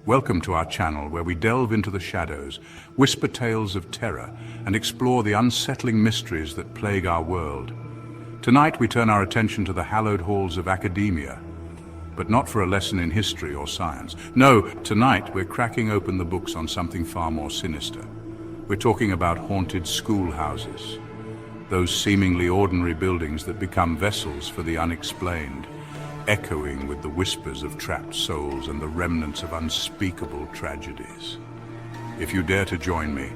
Welcome to our channel where we delve into the shadows, whisper tales of terror, and explore the unsettling mysteries that plague our world. Tonight we turn our attention to the hallowed halls of academia, but not for a lesson in history or science. No, tonight we're cracking open the books on something far more sinister. We're talking about haunted schoolhouses, those seemingly ordinary buildings that become vessels for the unexplained, echoing with the whispers of trapped souls and the remnants of unspeakable tragedies. If you dare to join me,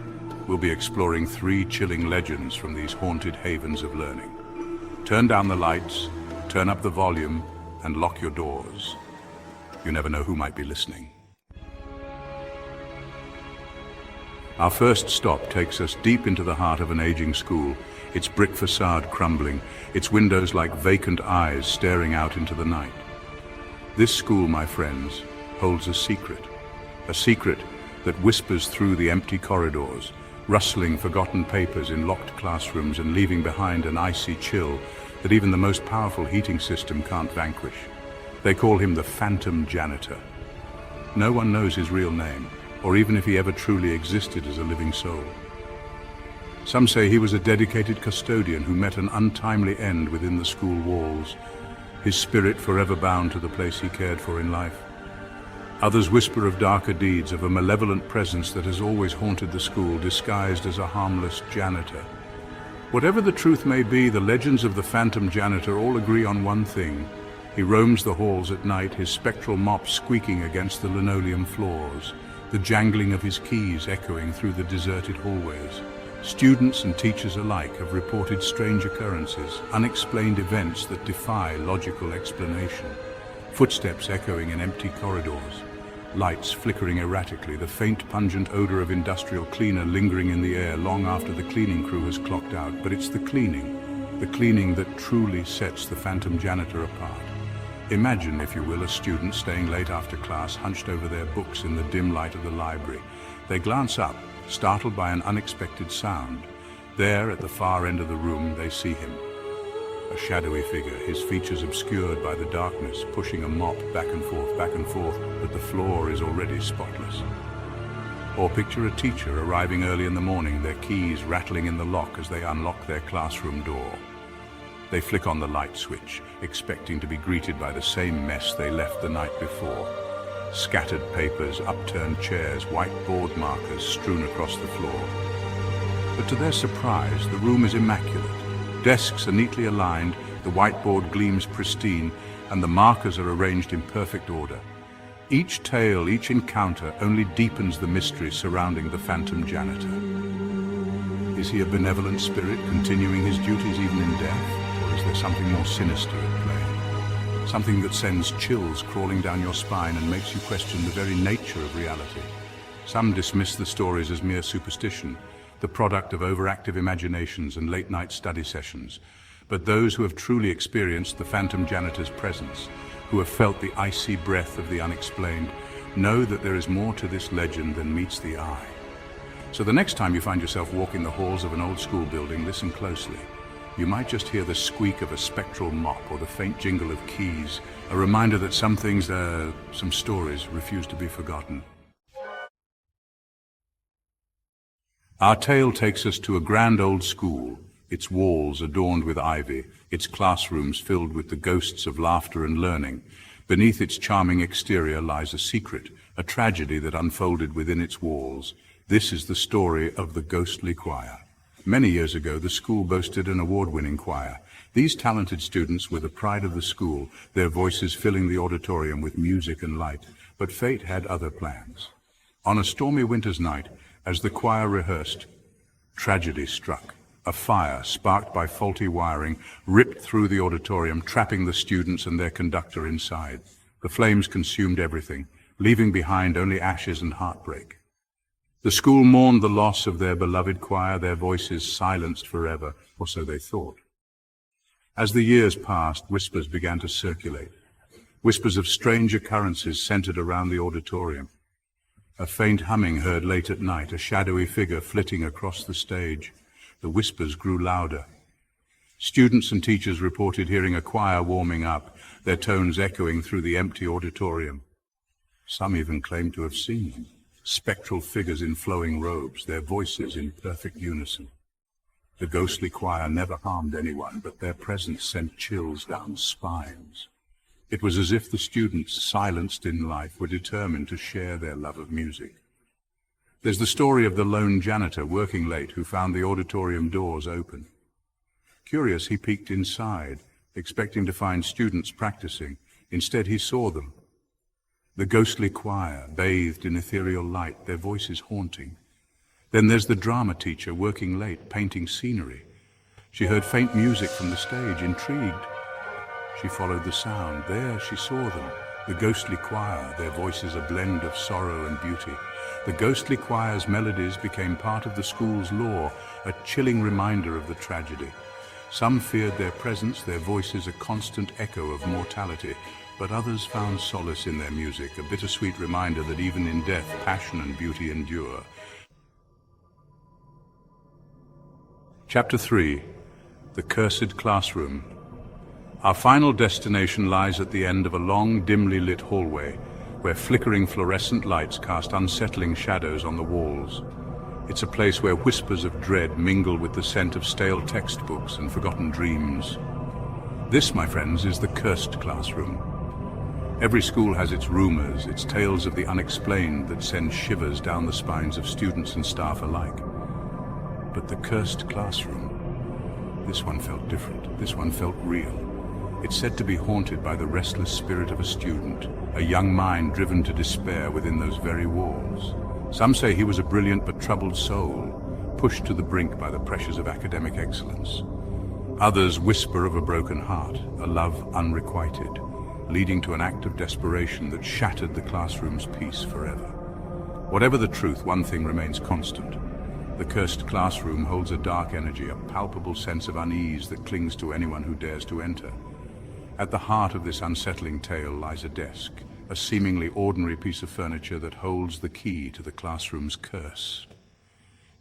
we'll be exploring 3 chilling legends from these haunted havens of learning. Turn down the lights, turn up the volume, and lock your doors. You never know who might be listening. Our first stop takes us deep into the heart of an aging school, its brick facade crumbling, its windows like vacant eyes staring out into the night. This school, my friends, holds a secret that whispers through the empty corridors, rustling forgotten papers in locked classrooms and leaving behind an icy chill that even the most powerful heating system can't vanquish. They call him the Phantom Janitor. No one knows his real name, or even if he ever truly existed as a living soul. Some say he was a dedicated custodian who met an untimely end within the school walls, his spirit forever bound to the place he cared for in life. Others whisper of darker deeds, of a malevolent presence that has always haunted the school, disguised as a harmless janitor. Whatever the truth may be, the legends of the Phantom Janitor all agree on one thing. He roams the halls at night, his spectral mop squeaking against the linoleum floors, the jangling of his keys echoing through the deserted hallways. Students and teachers alike have reported strange occurrences, unexplained events that defy logical explanation. Footsteps echoing in empty corridors, lights flickering erratically, the faint pungent odor of industrial cleaner lingering in the air long after the cleaning crew has clocked out. But it's the cleaning that truly sets the Phantom Janitor apart. Imagine, if you will, a student staying late after class, hunched over their books in the dim light of the library. They glance up, startled by an unexpected sound. There, at the far end of the room, they see him. A shadowy figure, his features obscured by the darkness, pushing a mop back and forth, but the floor is already spotless. Or picture a teacher arriving early in the morning, their keys rattling in the lock as they unlock their classroom door. They flick on the light switch, expecting to be greeted by the same mess they left the night before. Scattered papers, upturned chairs, whiteboard markers strewn across the floor. But to their surprise, the room is immaculate. Desks are neatly aligned, the whiteboard gleams pristine, and the markers are arranged in perfect order. Each tale, each encounter only deepens the mystery surrounding the Phantom Janitor. Is he a benevolent spirit continuing his duties even in death, or is there something more sinister at play? Something that sends chills crawling down your spine and makes you question the very nature of reality. Some dismiss the stories as mere superstition, the product of overactive imaginations and late-night study sessions. But those who have truly experienced the Phantom Janitor's presence, who have felt the icy breath of the unexplained, know that there is more to this legend than meets the eye. So the next time you find yourself walking the halls of an old school building, listen closely. You might just hear the squeak of a spectral mop or the faint jingle of keys, a reminder that some things, some stories refuse to be forgotten. Our tale takes us to a grand old school, its walls adorned with ivy, its classrooms filled with the ghosts of laughter and learning. Beneath its charming exterior lies a secret, a tragedy that unfolded within its walls. This is the story of the ghostly choir. Many years ago, the school boasted an award-winning choir. These talented students were the pride of the school, their voices filling the auditorium with music and light. But fate had other plans. On a stormy winter's night, as the choir rehearsed, tragedy struck. A fire, sparked by faulty wiring, ripped through the auditorium, trapping the students and their conductor inside. The flames consumed everything, leaving behind only ashes and heartbreak. The school mourned the loss of their beloved choir, their voices silenced forever, or so they thought. As the years passed, whispers began to circulate. Whispers of strange occurrences centered around the auditorium. A faint humming heard late at night, a shadowy figure flitting across the stage. The whispers grew louder. Students and teachers reported hearing a choir warming up, their tones echoing through the empty auditorium. Some even claim to have seen them. Spectral figures in flowing robes, their voices in perfect unison. The ghostly choir never harmed anyone, but their presence sent chills down spines. It was as if the students, silenced in life, were determined to share their love of music. There's the story of the lone janitor working late who found the auditorium doors open. Curious, he peeked inside, expecting to find students practicing. Instead, he saw them. The ghostly choir, bathed in ethereal light, their voices haunting. Then there's the drama teacher working late, painting scenery. She heard faint music from the stage, intrigued. She followed the sound. There she saw them, the ghostly choir, their voices a blend of sorrow and beauty. The ghostly choir's melodies became part of the school's lore, a chilling reminder of the tragedy. Some feared their presence, their voices a constant echo of mortality, but others found solace in their music, a bittersweet reminder that even in death, passion and beauty endure. Chapter 3. The Cursed Classroom. Our final destination lies at the end of a long, dimly lit hallway, where flickering fluorescent lights cast unsettling shadows on the walls. It's a place where whispers of dread mingle with the scent of stale textbooks and forgotten dreams. This, my friends, is the cursed classroom. Every school has its rumors, its tales of the unexplained that send shivers down the spines of students and staff alike. But the cursed classroom, this one felt different. This one felt real. It's said to be haunted by the restless spirit of a student, a young mind driven to despair within those very walls. Some say he was a brilliant but troubled soul, pushed to the brink by the pressures of academic excellence. Others whisper of a broken heart, a love unrequited, leading to an act of desperation that shattered the classroom's peace forever. Whatever the truth, one thing remains constant. The cursed classroom holds a dark energy, a palpable sense of unease that clings to anyone who dares to enter. At the heart of this unsettling tale lies a desk, a seemingly ordinary piece of furniture that holds the key to the classroom's curse.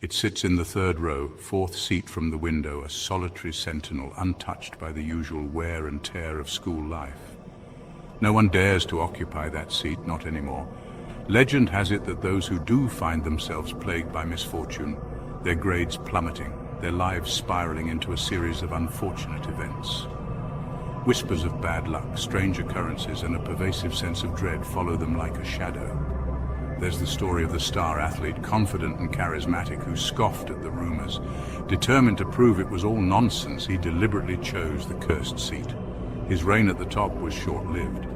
It sits in the third row, fourth seat from the window, a solitary sentinel, untouched by the usual wear and tear of school life. No one dares to occupy that seat, not anymore. Legend has it that those who do find themselves plagued by misfortune, their grades plummeting, their lives spiraling into a series of unfortunate events. Whispers of bad luck, strange occurrences, and a pervasive sense of dread follow them like a shadow. There's the story of the star athlete, confident and charismatic, who scoffed at the rumors. Determined to prove it was all nonsense, he deliberately chose the cursed seat. His reign at the top was short-lived.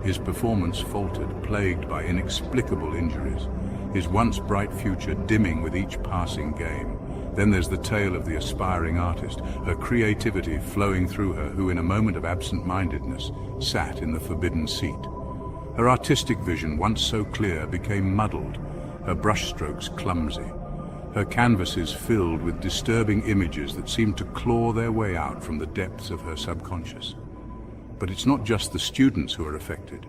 His performance faltered, plagued by inexplicable injuries, his once bright future dimming with each passing game. Then there's the tale of the aspiring artist, her creativity flowing through her, who in a moment of absent-mindedness sat in the forbidden seat. Her artistic vision, once so clear, became muddled, her brushstrokes clumsy, her canvases filled with disturbing images that seemed to claw their way out from the depths of her subconscious. But it's not just the students who are affected.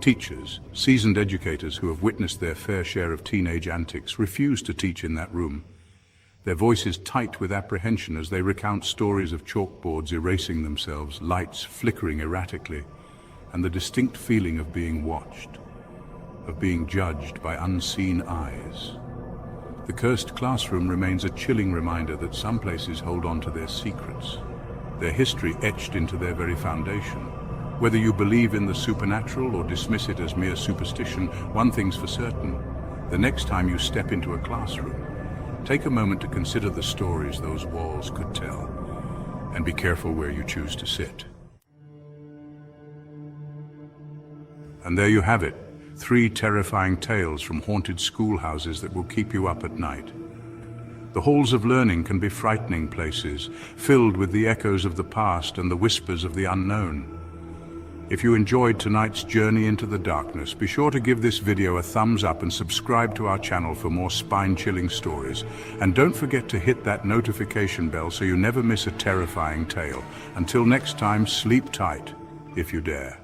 Teachers, seasoned educators who have witnessed their fair share of teenage antics, refuse to teach in that room. Their voices tight with apprehension as they recount stories of chalkboards erasing themselves, lights flickering erratically, and the distinct feeling of being watched, of being judged by unseen eyes. The cursed classroom remains a chilling reminder that some places hold on to their secrets, their history etched into their very foundation. Whether you believe in the supernatural or dismiss it as mere superstition, one thing's for certain: the next time you step into a classroom, take a moment to consider the stories those walls could tell, and be careful where you choose to sit. And there you have it, 3 terrifying tales from haunted schoolhouses that will keep you up at night. The halls of learning can be frightening places, filled with the echoes of the past and the whispers of the unknown. If you enjoyed tonight's journey into the darkness, be sure to give this video a thumbs up and subscribe to our channel for more spine-chilling stories. And don't forget to hit that notification bell so you never miss a terrifying tale. Until next time, sleep tight, if you dare.